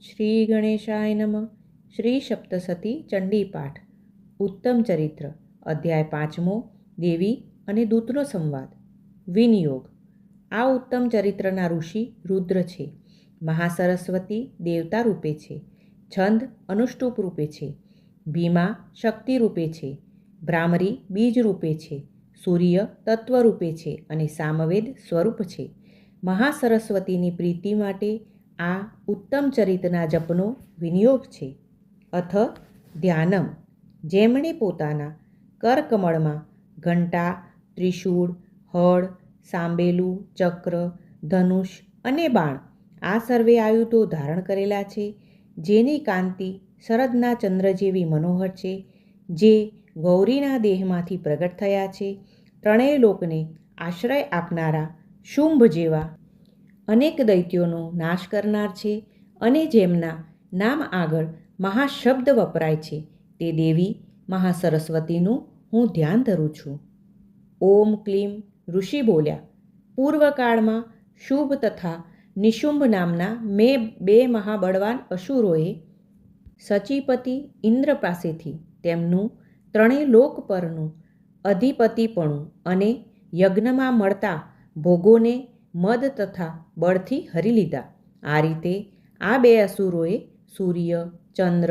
શ્રી ગણેશાય નમઃ. શ્રી સપ્તસતી ચંડી પાઠ. ઉત્તમ ચરિત્ર. અધ્યાય 5મો. દેવી અને દૂતનો સંવાદ. વિનિયોગ. આ ઉત્તમ ચરિત્રના ઋષિ રુદ્ર છે. મહાસરસ્વતી દેવતા રૂપે છે. છંદ અનુષ્ટુપ રૂપે છે. ભીમા શક્તિ રૂપે છે. ભ્રામરી બીજ રૂપે છે. સૂર્ય તત્વ રૂપે છે અને સામવેદ સ્વરૂપ છે. મહાસરસ્વતીની પ્રીતિ માટે આ ઉત્તમ ચરિત્રના જપનો વિનિયોગ છે. અથ ધ્યાનમ. જેમણે પોતાના કરકમળમાં ઘંટા, ત્રિશૂળ, હળ, સાંબેલું, ચક્ર, ધનુષ અને બાણ આ સર્વે આયુધો ધારણ કરેલા છે, જેની કાંતિ શરદના ચંદ્ર જેવી મનોહર છે, જે ગૌરીના દેહમાંથી પ્રગટ થયા છે, ત્રણેય લોકને આશ્રય આપનારા શુંભ જેવા અનેક દૈત્યોનો નાશ કરનાર છે, અને જેમના નામ આગળ મહાશબ્દ વપરાય છે, તે દેવી મહાસરસ્વતીનું હું ધ્યાન ધરું છું. ઓમ ક્લીમ. ઋષિ બોલ્યા, પૂર્વકાળમાં શુભ તથા નિશુંભ નામના બે મહાબળવાન અસુરોએ સચીપતિ ઇન્દ્ર પાસેથી તેમનું ત્રણેય લોક પરનું અધિપતિપણું અને યજ્ઞમાં મળતા ભોગોને મદ તથા બળથી હરી લીધા. આ રીતે આ બે અસુરોએ સૂર્ય, ચંદ્ર,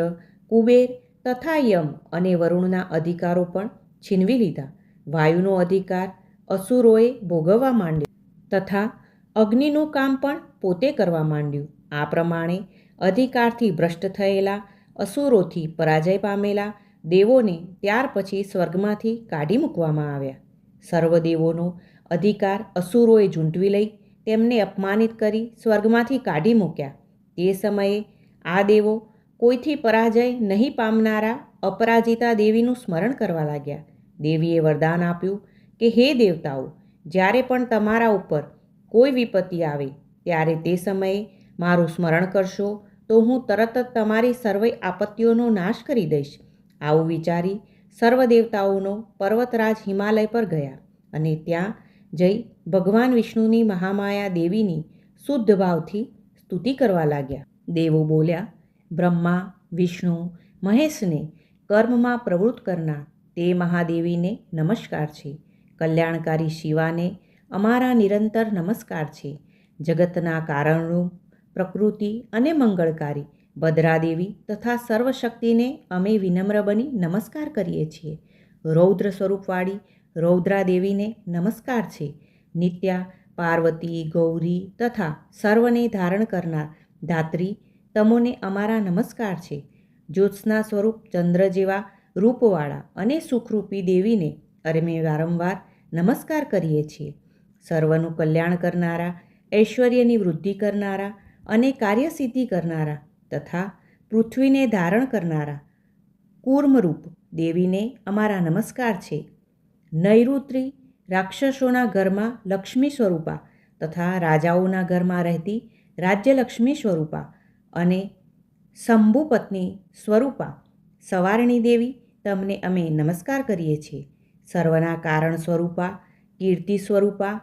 કુબેર તથા યમ અને વરુણના અધિકારો પણ છીનવી લીધા. વાયુનો અધિકાર અસુરોએ ભોગવવા માંડ્યો તથા અગ્નિનું કામ પણ પોતે કરવા માંડ્યું. આ પ્રમાણે અધિકારથી ભ્રષ્ટ થયેલા અસુરોથી પરાજય પામેલા દેવોને ત્યાર પછી સ્વર્ગમાંથી કાઢી મૂકવામાં આવ્યા. સર્વદેવોનો અધિકાર અસુરોએ ઝૂંટવી લઈ તેમને અપમાનિત કરી સ્વર્ગમાંથી કાઢી મૂક્યા. તે સમયે આ દેવો કોઈથી પરાજય નહીં પામનારા અપરાજિતા દેવીનું સ્મરણ કરવા લાગ્યા. દેવીએ વરદાન આપ્યું કે હે દેવતાઓ, જ્યારે પણ તમારા ઉપર કોઈ વિપત્તિ આવે ત્યારે તે સમયે મારું સ્મરણ કરશો તો હું તરત જ તમારી સર્વે આપત્તિઓનો નાશ કરી દઈશ. આવું વિચારી સર્વ દેવતાઓનો પર્વતરાજ હિમાલય પર ગયા અને ત્યાં જઈ ભગવાન વિષ્ણુની મહામાયા દેવીની શુદ્ધ ભાવથી સ્તુતિ કરવા લાગ્યા. દેવો બોલ્યા, બ્રહ્મા, વિષ્ણુ, મહેશને કર્મમાં પ્રવૃત્ત કરનાર તે મહાદેવીને નમસ્કાર છે. કલ્યાણકારી શિવાને અમારા નિરંતર નમસ્કાર છે. જગતના કારણરૂપ પ્રકૃતિ અને મંગળકારી ભદ્રાદેવી તથા સર્વશક્તિને અમે વિનમ્ર બની નમસ્કાર કરીએ છીએ. રૌદ્ર સ્વરૂપવાળી રૌદ્રાદેવીને નમસ્કાર છે. નિત્યા, પાર્વતી, ગૌરી તથા સર્વને ધારણ કરનાર ધાત્રી તમોને અમારા નમસ્કાર છે. જ્યોત્સના સ્વરૂપ ચંદ્ર જેવા રૂપવાળા અને સુખરૂપી દેવીને અમે વારંવાર નમસ્કાર કરીએ છીએ. સર્વનું કલ્યાણ કરનારા, ઐશ્વર્યની વૃદ્ધિ કરનારા અને કાર્યસિદ્ધિ કરનારા તથા પૃથ્વીને ધારણ કરનારા કૂર્મરૂપ દેવીને અમારા નમસ્કાર છે. નૈઋત્રી રાક્ષસોના ઘરમાં લક્ષ્મી સ્વરૂપા તથા રાજાઓના ઘરમાં રહેતી રાજ્યલક્ષ્મી સ્વરૂપા અને શંભુપત્ની સ્વરૂપા સવારણી દેવી તમને અમે નમસ્કાર કરીએ છીએ. સર્વના કારણ સ્વરૂપા, કીર્તિ સ્વરૂપા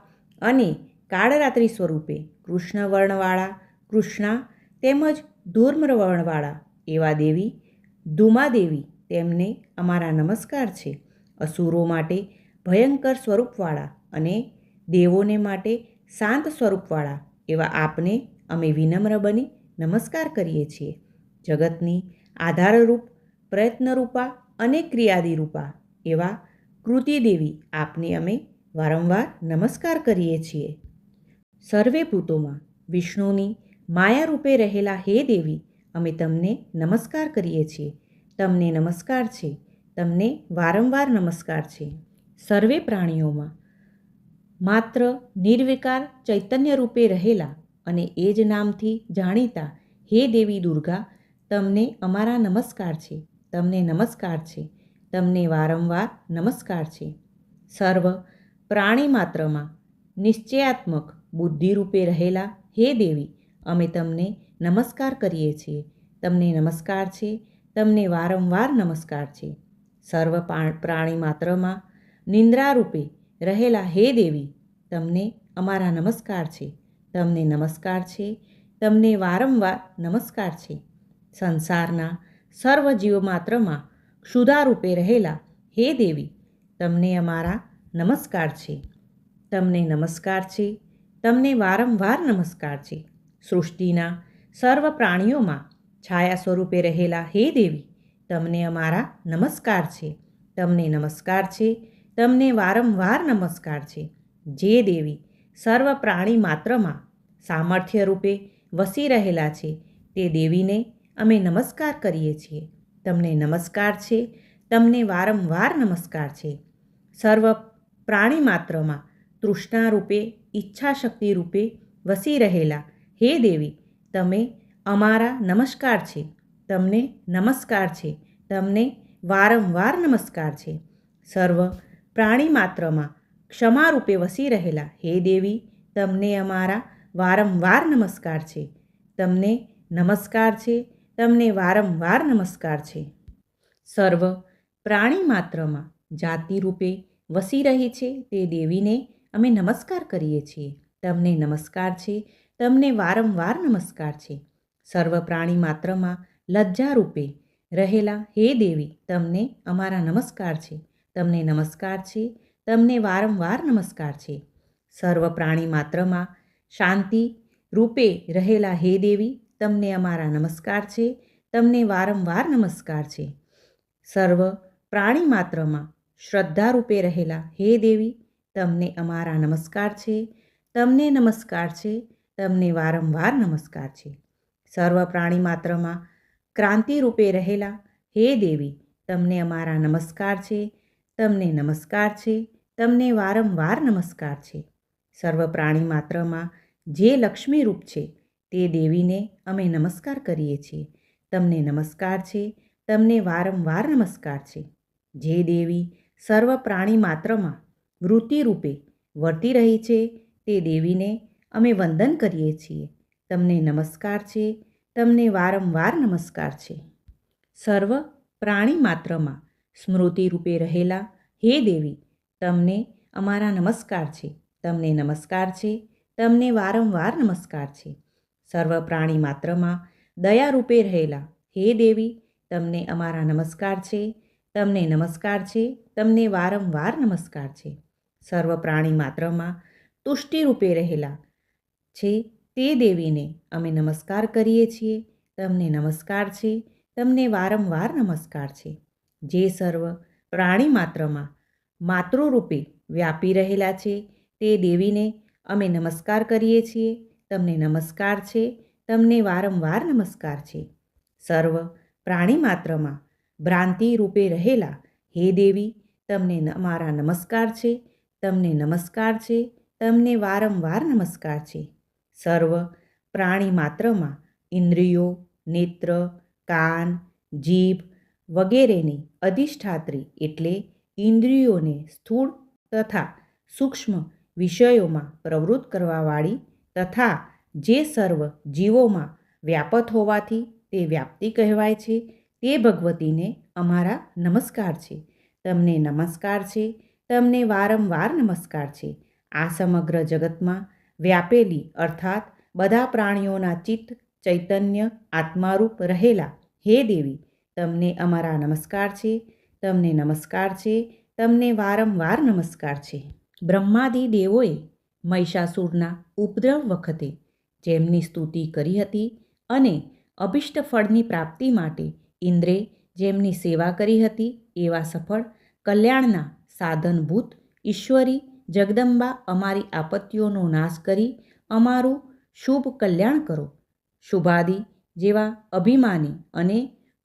અને કાળરાત્રિ સ્વરૂપે કૃષ્ણ વર્ણવાળા કૃષ્ણા તેમજ ધૂમ્ર વર્ણવાળા એવા દેવી ધૂમાદેવી તેમને અમારા નમસ્કાર છે. અસુરો માટે ભયંકર સ્વરૂપવાળા અને દેવોને માટે શાંત સ્વરૂપવાળા એવા આપને અમે વિનમ્ર બની નમસ્કાર કરીએ છીએ. જગતની આધારરૂપ, પ્રયત્નરૂપા અને ક્રિયાદિરૂપા એવા કૃતિદેવી આપને અમે વારંવાર નમસ્કાર કરીએ છીએ. સર્વે ભૂતોમાં વિષ્ણુની માયારૂપે રહેલા હે દેવી, અમે તમને નમસ્કાર કરીએ છીએ. તમને નમસ્કાર છે. તમને વારંવાર નમસ્કાર છે. સર્વે પ્રાણીઓમાં માત્ર નિર્વિકાર ચૈતન્ય રૂપે રહેલા અને એ જ નામથી જાણીતા હે દેવી દુર્ગા, તમને અમારા નમસ્કાર છે. તમને નમસ્કાર છે. તમને વારંવાર નમસ્કાર છે. સર્વ પ્રાણી માત્રમાં નિશ્ચયાત્મક બુદ્ધિ રૂપે રહેલા હે દેવી, અમે તમને નમસ્કાર કરીએ છીએ. તમને નમસ્કાર છે. તમને વારંવાર નમસ્કાર છે. સર્વ પ્રાણી માત્રમાં નિંદ્રા રૂપે રહેલા હે દેવી, તમને અમારા નમસ્કાર છે. તમને નમસ્કાર છે. તમને વારંવાર નમસ્કાર છે. સંસારના સર્વ જીવમાત્રમાં ક્ષુધારૂપે રહેલા હે દેવી, તમને અમારા નમસ્કાર છે. તમને નમસ્કાર છે. તમને વારંવાર નમસ્કાર છે. સૃષ્ટિના સર્વ પ્રાણીઓમાં છાયા સ્વરૂપે રહેલા હે દેવી, તમને અમારા નમસ્કાર છે. તમને નમસ્કાર છે. તમને વારંવાર નમસ્કાર છે. જે દેવી સર્વ પ્રાણી માત્રમાં સામર્થ્ય રૂપે વસી રહેલા છે, તે દેવીને અમે નમસ્કાર કરીએ છીએ. તમને નમસ્કાર છે. તમને વારંવાર નમસ્કાર છે. સર્વ પ્રાણી માત્રમાં તૃષ્ણા રૂપે, ઈચ્છા શક્તિ રૂપે વસી રહેલા હે દેવી, તમે અમારા નમસ્કાર છે. તમને નમસ્કાર છે. તમને વારંવાર નમસ્કાર છે. સર્વ પ્રાણી માત્રમાં ક્ષમા રૂપે વસી રહેલા હે દેવી, તમને અમારા વારંવાર નમસ્કાર છે. તમને નમસ્કાર છે. તમને વારંવાર નમસ્કાર છે. સર્વ પ્રાણી માત્રમાં જાતિ રૂપે વસી રહી છે તે દેવીને અમે નમસ્કાર કરીએ છીએ. તમને નમસ્કાર છે. તમને વારંવાર નમસ્કાર છે. સર્વ પ્રાણી માત્રમાં લજ્જા રૂપે રહેલા હે દેવી, તમને અમારા નમસ્કાર છે. તમને નમસ્કાર છે. તમને વારંવાર નમસ્કાર છે. સર્વ પ્રાણી માત્રમાં શાંતિ રૂપે રહેલા હે દેવી, તમને અમારા નમસ્કાર છે. તમને વારંવાર નમસ્કાર છે. સર્વ પ્રાણી માત્રમાં શ્રદ્ધા રૂપે રહેલા હે દેવી, તમને અમારા નમસ્કાર છે. તમને નમસ્કાર છે. તમને વારંવાર નમસ્કાર છે. સર્વ પ્રાણી માત્રમાં ક્રાંતિ રૂપે રહેલા હે દેવી, તમને અમારા નમસ્કાર છે. તમને નમસ્કાર છે. તમને વારંવાર નમસ્કાર છે. સર્વ પ્રાણી માત્રમાં જે લક્ષ્મી રૂપ છે તે દેવીને અમે નમસ્કાર કરીએ છીએ. તમને નમસ્કાર છે. તમને વારંવાર નમસ્કાર છે. જે દેવી સર્વ પ્રાણી માત્રમાં વૃત્તિ રૂપે વર્તી રહી છે તે દેવીને અમે વંદન કરીએ છીએ. તમને નમસ્કાર છે. તમને વારંવાર નમસ્કાર છે. સર્વ પ્રાણી માત્રમાં સ્મૃતિ રૂપે રહેલા હે દેવી, તમને અમારા નમસ્કાર છે. તમને નમસ્કાર છે. તમને વારંવાર નમસ્કાર છે. સર્વ પ્રાણી માત્રમાં દયા રૂપે રહેલા હે દેવી, તમને અમારા નમસ્કાર છે. તમને નમસ્કાર છે. તમને વારંવાર નમસ્કાર છે. સર્વ પ્રાણી માત્રમાં તુષ્ટિ રૂપે રહેલા છે તે દેવીને અમે નમસ્કાર કરીએ છીએ. તમને નમસ્કાર છે. તમને વારંવાર નમસ્કાર છે. જે સર્વ પ્રાણી માત્રમાં માતૃરૂપે વ્યાપી રહેલા છે તે દેવીને અમે નમસ્કાર કરીએ છીએ. તમને નમસ્કાર છે. તમને વારંવાર નમસ્કાર છે. સર્વ પ્રાણી માત્રમાં ભ્રાંતિ રૂપે રહેલા હે દેવી, તમને અમારા નમસ્કાર છે. તમને નમસ્કાર છે. તમને વારંવાર નમસ્કાર છે. સર્વ પ્રાણી માત્રમાં ઇન્દ્રિયો, નેત્ર, કાન, જીભ વગેરેની અધિષ્ઠાત્રી એટલે ઇન્દ્રિયોને સ્થૂળ તથા સૂક્ષ્મ વિષયોમાં પ્રવૃત્ત કરવાવાળી તથા જે સર્વ જીવોમાં વ્યાપત હોવાથી તે વ્યાપ્તિ કહેવાય છે, તે ભગવતીને અમારા નમસ્કાર છે. તમને નમસ્કાર છે. તમને વારંવાર નમસ્કાર છે. આ સમગ્ર જગતમાં વ્યાપેલી અર્થાત બધા પ્રાણીઓના ચિત્ત ચૈતન્ય આત્મારૂપ રહેલા હે દેવી, તમને અમારા નમસ્કાર છે. તમને નમસ્કાર છે. તમને વારંવાર નમસ્કાર છે. બ્રહ્માદિ દેવોએ મહિષાસુરના ઉપદ્રવ વખતે જેમની સ્તુતિ કરી હતી અને અભિષ્ટ ફળની પ્રાપ્તિ માટે ઇન્દ્રે જેમની સેવા કરી હતી, એવા સફળ કલ્યાણના સાધનભૂત ઈશ્વરી જગદંબા અમારી આપત્તિઓનો નાશ કરી અમારું શુભ કલ્યાણ કરો. શુભાદિ જેવા અભિમાની અને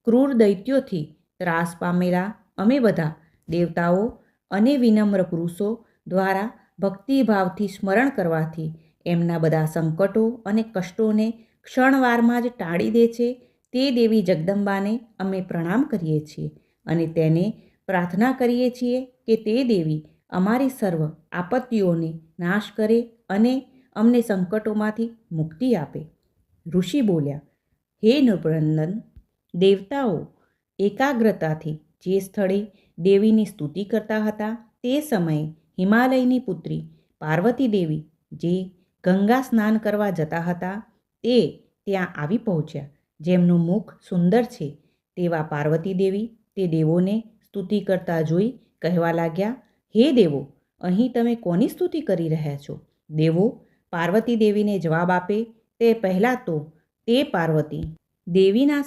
ક્રૂર દૈત્યોથી ત્રાસ પામેલા અમે બધા દેવતાઓ અને વિનમ્ર પુરુષો દ્વારા ભક્તિભાવથી સ્મરણ કરવાથી એમના બધા સંકટો અને કષ્ટોને ક્ષણવારમાં જ ટાળી દે છે તે દેવી જગદંબાને અમે પ્રણામ કરીએ છીએ અને તેને પ્રાર્થના કરીએ છીએ કે તે દેવી અમારી સર્વ આપત્તિઓને નાશ કરે અને અમને સંકટોમાંથી મુક્તિ આપે. ઋષિ બોલ્યા, હે નૃપનંદન, દેવતાઓ એકાગ્રતાથી જે સ્થળે દેવીની સ્તુતિ કરતા હતા તે સમયે હિમાલયની પુત્રી પાર્વતી દેવી જે ગંગા સ્નાન કરવા જતા હતા તે ત્યાં આવી પહોંચ્યા. જેમનું મુખ સુંદર છે તેવા પાર્વતી દેવી તે દેવોને સ્તુતિ કરતા જોઈ કહેવા લાગ્યા, હે દેવો, અહીં તમે કોની સ્તુતિ કરી રહ્યા છો? દેવો પાર્વતી દેવીને જવાબ આપે તે પહેલાં તો તે પાર્વતી દેવીના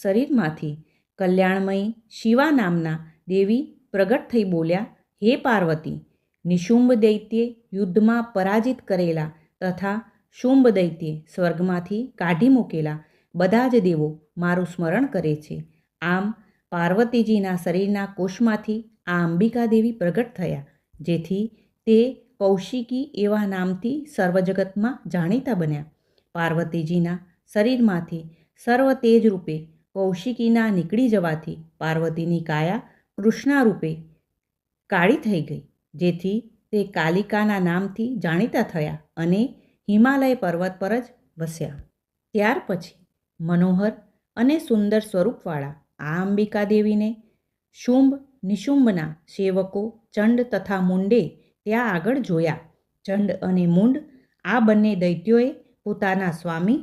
શરીરમાંથી કલ્યાણમયી શિવા નામના દેવી પ્રગટ થઈ બોલ્યા, હે પાર્વતી, નિશુંભ દૈત્યે યુદ્ધમાં પરાજિત કરેલા તથા શુંભ દૈત્યે સ્વર્ગમાંથી કાઢી મૂકેલા બધા જ દેવો મારું સ્મરણ કરે છે. આમ પાર્વતીજીના શરીરના કોષમાંથી આ અંબિકા દેવી પ્રગટ થયા, જેથી તે કૌશિકી એવા નામથી સર્વજગતમાં જાણીતા બન્યા. પાર્વતીજીના શરીરમાંથી સર્વ તેજ રૂપે કૌશિકીના નીકળી જવાથી પાર્વતીની કાયા કૃષ્ણા રૂપે કાળી થઈ ગઈ, જેથી તે કાલિકાના નામથી જાણીતા થયા અને હિમાલય પર્વત પર જ વસ્યા. ત્યાર પછી મનોહર અને સુંદર સ્વરૂપવાળા આ અંબિકા દેવીને શુંભ નિશુંભના સેવકો ચંડ તથા મુંડે ત્યાં આગળ જોયા. ચંડ અને મુંડ આ બંને દૈત્યોએ પોતાના સ્વામી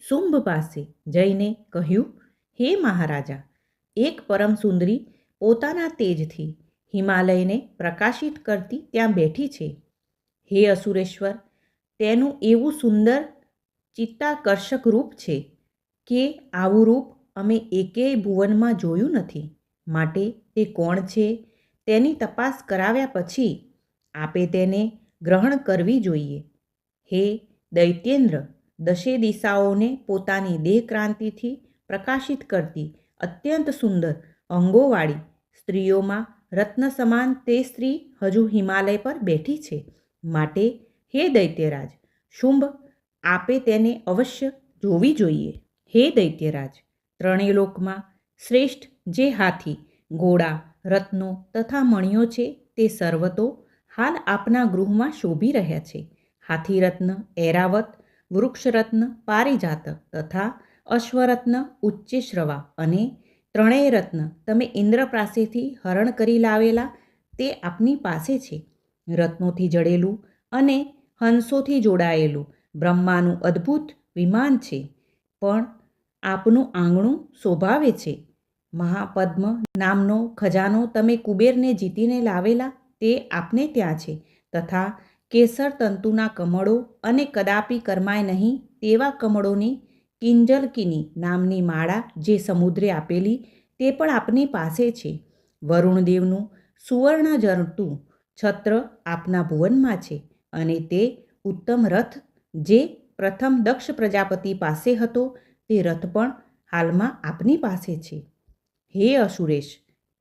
શુંભ પાસે જઈને કહ્યું, હે મહારાજા, એક પરમ સુંદરી પોતાના તેજથી હિમાલયને પ્રકાશિત કરતી ત્યાં બેઠી છે. હે અસુરેશ્વર, તેનું એવું સુંદર ચિત્તાકર્ષક રૂપ છે કે આવું રૂપ અમે એકેય ભુવનમાં જોયું નથી. માટે તે કોણ છે તેની તપાસ કરાવ્યા પછી આપે તેને ગ્રહણ કરવી જોઈએ. હે દૈત્યેન્દ્ર, દશે દિશાઓને પોતાની દેહક્રાંતિથી પ્રકાશિત કરતી અત્યંત સુંદર અંગોવાળી સ્ત્રીઓમાં રત્ન સમાન તે સ્ત્રી હજુ હિમાલય પર બેઠી છે. માટે હે દૈત્યરાજ શુંભ, આપે તેને અવશ્ય જોવી જોઈએ. હે દૈત્યરાજ, ત્રણેય લોકમાં શ્રેષ્ઠ જે હાથી, ઘોડા, રત્નો તથા મણિયો છે તે સર્વ તો હાલ આપના ગૃહમાં શોભી રહ્યા છે. હાથીરત્ન ઐરાવત, વૃક્ષરત્ન પારિજાત તથા અશ્વરત્ન ઉચ્ચેશ્રવા અને ત્રણેય રત્ન તમે ઇન્દ્ર પાસેથી હરણ કરી લાવેલા તે આપની પાસે છે. રત્નોથી જડેલું અને હંસોથી જોડાયેલું બ્રહ્માનું અદ્ભુત વિમાન છે, પણ આપનું આંગણું શોભાવે છે. મહાપદ્મ નામનો ખજાનો તમે કુબેરને જીતીને લાવેલા તે આપને ત્યાં છે, તથા કેસર તંતુના કમળો અને કદાપી કરમાય નહીં તેવા કમળોની કિંજલકિની નામની માળા જે સમુદ્રે આપેલી તે પણ આપની પાસે છે. વરુણદેવનું સુવર્ણ જરતું છત્ર આપના ભુવનમાં છે અને તે ઉત્તમ રથ જે પ્રથમ દક્ષ પ્રજાપતિ પાસે હતો તે રથ પણ હાલમાં આપની પાસે છે. હે અસુરેશ,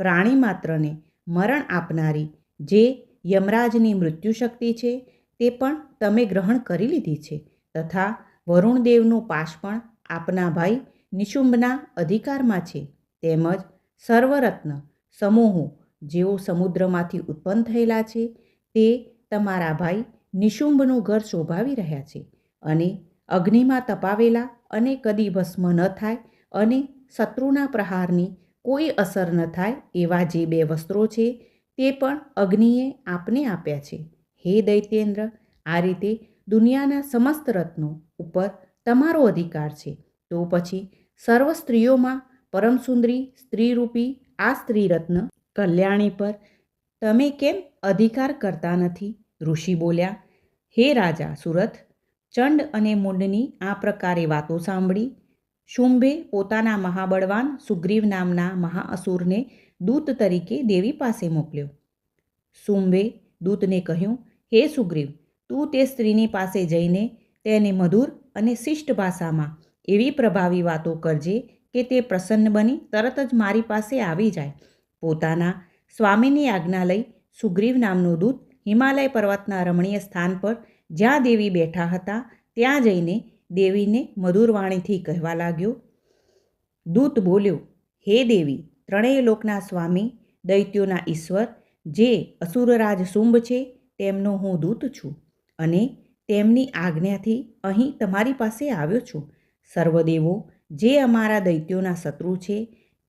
પ્રાણી માત્રને મરણ આપનારી જે યમરાજની મૃત્યુ શક્તિ છે તે પણ તમે ગ્રહણ કરી લીધી છે, તથા વરુણદેવનું પાશ પણ આપના ભાઈ નિશુંભના અધિકારમાં છે. તેમજ સર્વરત્ન સમૂહો જેઓ સમુદ્રમાંથી ઉત્પન્ન થયેલા છે તે તમારા ભાઈ નિશુંભનું ઘર શોભાવી રહ્યા છે, અને અગ્નિમાં તપાવેલા અને કદી ભસ્મ ન થાય અને શત્રુના પ્રહારની કોઈ અસર ન થાય એવા જે 2 વસ્ત્રો છે તે પણ અગ્નિએ આપને આપ્યા છે. હે દૈત્યેન્દ્ર, આ રીતે દુનિયાના સમસ્ત રત્નો ઉપર તમારો અધિકાર છે. તો પછી સર્વ સ્ત્રીઓમાં પરમ સુંદરી સ્ત્રીરૂપી આ સ્ત્રી રત્ન કલ્યાણી પર તમે કેમ અધિકાર કરતા નથી? ઋષિ બોલ્યા, હે રાજા સુરથ, ચંડ અને મુંડની આ પ્રકારે વાતો સાંભળી શુંભે પોતાના મહાબળવાન સુગ્રીવ નામના મહાઅસુરને દૂત તરીકે દેવી પાસે મોકલ્યો. શુંભે દૂતને કહ્યું, હે સુગ્રીવ, તું તે સ્ત્રીની પાસે જઈને તેને મધુર અને શિષ્ટ ભાષામાં એવી પ્રભાવી વાતો કરજે કે તે પ્રસન્ન બની તરત જ મારી પાસે આવી જાય. પોતાના સ્વામીની આજ્ઞા લઈ સુગ્રીવ નામનો દૂત હિમાલય પર્વતના રમણીય સ્થાન પર જ્યાં દેવી બેઠા હતા ત્યાં જઈને દેવીને મધુર વાણીથી કહેવા લાગ્યો. દૂત બોલ્યો, હે દેવી, ત્રણેય લોકના સ્વામી દૈત્યોના ઈશ્વર જે અસુરરાજ શુંભ છે તેમનો હું દૂત છું અને તેમની આજ્ઞાથી અહીં તમારી પાસે આવ્યો છું. સર્વદેવો જે અમારા દૈત્યોના શત્રુ છે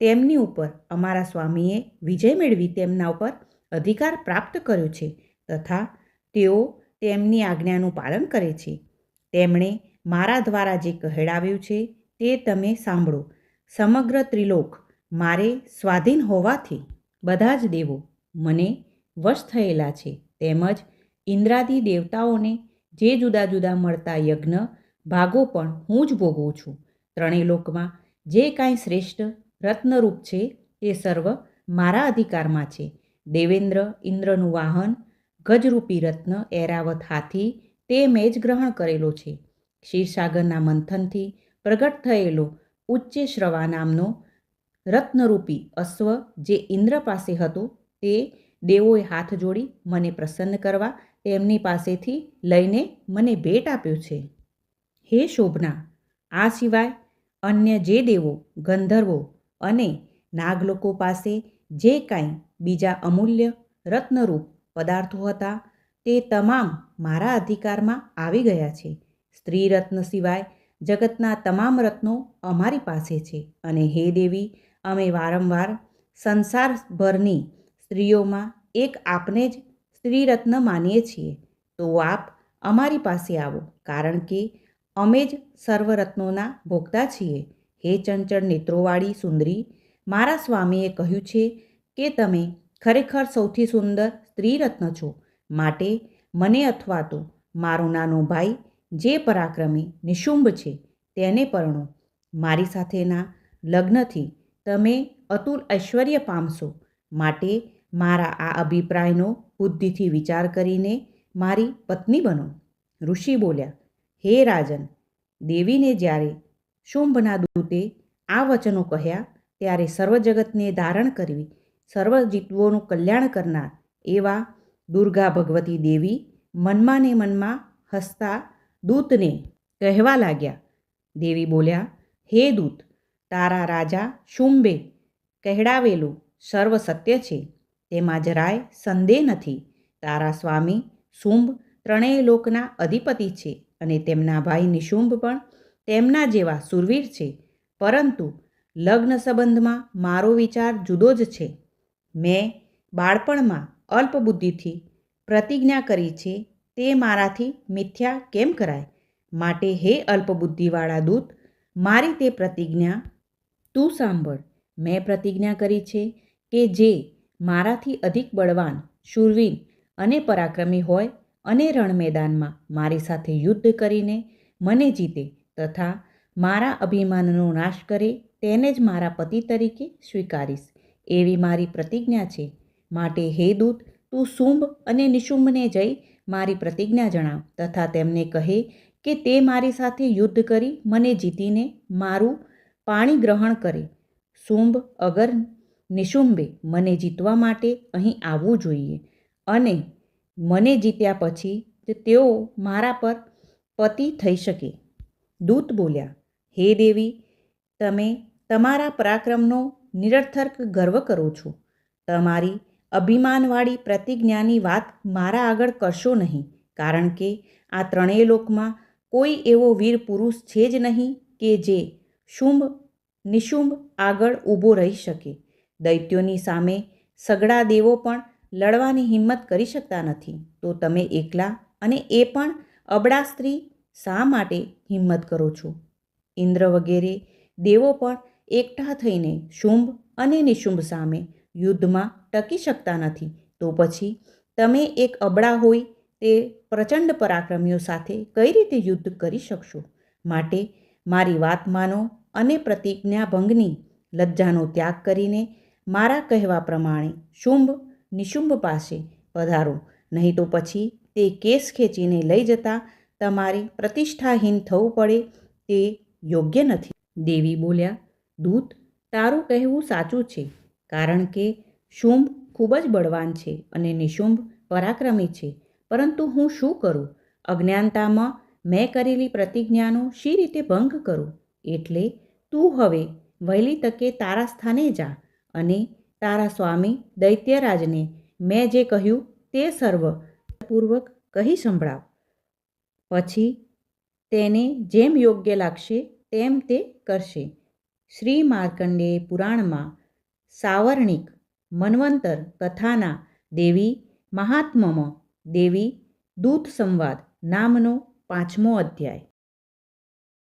તેમની ઉપર અમારા સ્વામીએ વિજય મેળવી તેમના ઉપર અધિકાર પ્રાપ્ત કર્યો છે, તથા તેઓ તેમની આજ્ઞાનું પાલન કરે છે. તેમણે મારા દ્વારા જે કહેડાવ્યું છે તે તમે સાંભળો. સમગ્ર ત્રિલોક મારે સ્વાધીન હોવાથી બધા જ દેવો મને વશ થયેલા છે. તેમજ ઇન્દ્રાદિ દેવતાઓને જે જુદા જુદા મળતા યજ્ઞ ભાગો પણ હું જ ભોગવું છું. ત્રણેય લોકમાં જે કાંઈ શ્રેષ્ઠ રત્નરૂપ છે તે સર્વ મારા અધિકારમાં છે. દેવેન્દ્ર ઇન્દ્રનું વાહન ગજરૂપી રત્ન એરાવત હાથી તે મેં જ ગ્રહણ કરેલો છે. ક્ષીરસાગરના મંથનથી પ્રગટ થયેલો ઉચ્ચ શ્રવા નામનો રત્નરૂપી અશ્વ જે ઇન્દ્ર પાસે હતો તે દેવોએ હાથ જોડી મને પ્રસન્ન કરવા તેમની પાસેથી લઈને મને ભેટ આપ્યો છે. હે શોભના, આ સિવાય અન્ય જે દેવો ગંધર્વો અને નાગલોકો પાસે જે કાંઈ બીજા અમૂલ્ય રત્નરૂપ પદાર્થો હતા તે તમામ મારા અધિકારમાં આવી ગયા છે. સ્ત્રી રત્ન સિવાય જગતના તમામ રત્નો અમારી પાસે છે. અને હે દેવી, અમે વારંવાર સંસારભરની સ્ત્રીઓમાં એક આપને જ સ્ત્રી રત્ન માનીએ છીએ. તો આપ અમારી પાસે આવો, કારણ કે અમે જ સર્વરત્નોના ભોગતા છીએ. હે ચંચળ નેત્રોવાળી સુંદરી, મારા સ્વામીએ કહ્યું છે કે તમે ખરેખર સૌથી સુંદર સ્ત્રી રત્ન છો. માટે મને અથવા તો મારો નાનો ભાઈ જે પરાક્રમી નિશુંભ છે તેને પરણો. મારી સાથેના લગ્નથી તમે અતુલ ઐશ્વર્ય પામશો. માટે મારા આ અભિપ્રાયનો બુદ્ધિથી વિચાર કરીને મારી પત્ની બનો. ઋષિ બોલ્યા, હે રાજન, દેવીને જ્યારે શુંભના દૂતે આ વચનો કહ્યા ત્યારે સર્વ જગતને ધારણ કરવી, સર્વ જીવોનું કલ્યાણ કરનાર એવા દુર્ગા ભગવતી દેવી મનમાં ને મનમાં હસતા દૂતને કહેવા લાગ્યા. દેવી બોલ્યા, હે દૂત, તારા રાજા શુંભે કહેડાવેલું સર્વ સત્ય છે, તેમાં જરાય સંદેહ નથી. તારા સ્વામી શુંભ ત્રણેય લોકના અધિપતિ છે અને તેમના ભાઈ નિશુંભ પણ તેમના જેવા સુરવીર છે. પરંતુ લગ્ન સંબંધમાં મારો વિચાર જુદો જ છે. મેં બાળપણમાં અલ્પબુદ્ધિથી પ્રતિજ્ઞા કરી છે તે મારાથી મિથ્યા કેમ કરાય? માટે હે અલ્પબુદ્ધિવાળા દૂત, મારી તે પ્રતિજ્ઞા તું સાંભળ. મેં પ્રતિજ્ઞા કરી છે કે જે મારાથી અધિક બળવાન, શૂરવીર અને પરાક્રમી હોય અને રણ મેદાનમાં મારી સાથે યુદ્ધ કરીને મને જીતે તથા મારા અભિમાનનો નાશ કરે તેને જ મારા પતિ તરીકે સ્વીકારીશ. એવી મારી પ્રતિજ્ઞા છે. માટે હે દૂત, તું શુંભ અને નિશુંભને જઈ મારી પ્રતિજ્ઞા જણાવ તથા તેમને કહે કે તે મારી સાથે યુદ્ધ કરી મને જીતીને મારું પાણી ગ્રહણ કરે. શુંભ અગર નિશુંભે મને જીતવા માટે અહીં આવવું જોઈએ અને મને જીત્યા પછી જ તેઓ મારા પર પતિ થઈ શકે. દૂત બોલ્યા, હે દેવી, તમે તમારા પરાક્રમનો નિરર્થક ગર્વ કરો છો. તમારી અભિમાનવાળી પ્રતિજ્ઞાની વાત મારા આગળ કરશો નહીં, કારણ કે આ ત્રણેય લોકમાં કોઈ એવો વીર પુરુષ છે જ નહીં કે જે શુંભ નિશુંભ આગળ ઊભો રહી શકે. દૈત્યોની સામે સઘળા દેવો પણ લડવાની હિંમત કરી શકતા નથી, તો તમે એકલા અને એ પણ અબળા સ્ત્રી શા માટે હિંમત કરો છો? ઇન્દ્ર વગેરે દેવો પણ એકઠા થઈને શુંભ અને નિશુંભ સામે યુદ્ધમાં ટકી શકતા નથી, તો પછી તમે એક અબળા હોય તે પ્રચંડ પરાક્રમીઓ સાથે કઈ રીતે યુદ્ધ કરી શકશો? માટે મારી વાત માનો અને પ્રતિજ્ઞા ભંગની લજ્જાનો ત્યાગ કરીને મારા કહેવા પ્રમાણે શુંભ નિશુંભ પાસે પધારો. નહીં તો પછી તે કેસ ખેંચીને લઈ જતા તમારે પ્રતિષ્ઠાહીન થવું પડે તે યોગ્ય નથી. દેવી બોલ્યા, દૂત, તારું કહેવું સાચું છે, કારણ કે શુંભ ખૂબ જ બળવાન છે અને નિશુંભ પરાક્રમી છે. પરંતુ હું શું કરું? અજ્ઞાનતામાં મેં કરેલી પ્રતિજ્ઞાનો શી રીતે ભંગ કરું? એટલે તું હવે વહેલી તકે તારા સ્થાને જા અને તારા સ્વામી દૈત્યરાજને મેં જે કહ્યું તે સર્વ પૂર્વક કહી સંભળાવ. પછી તેને જેમ યોગ્ય લાગશે તેમ તે કરશે. શ્રી માર્કંડેય પુરાણમાં સાવર્ણિક મન્વંતર કથાના દેવી મહાત્મ્યમાં દેવી દૂત સંવાદ નામનો 5મો અધ્યાય.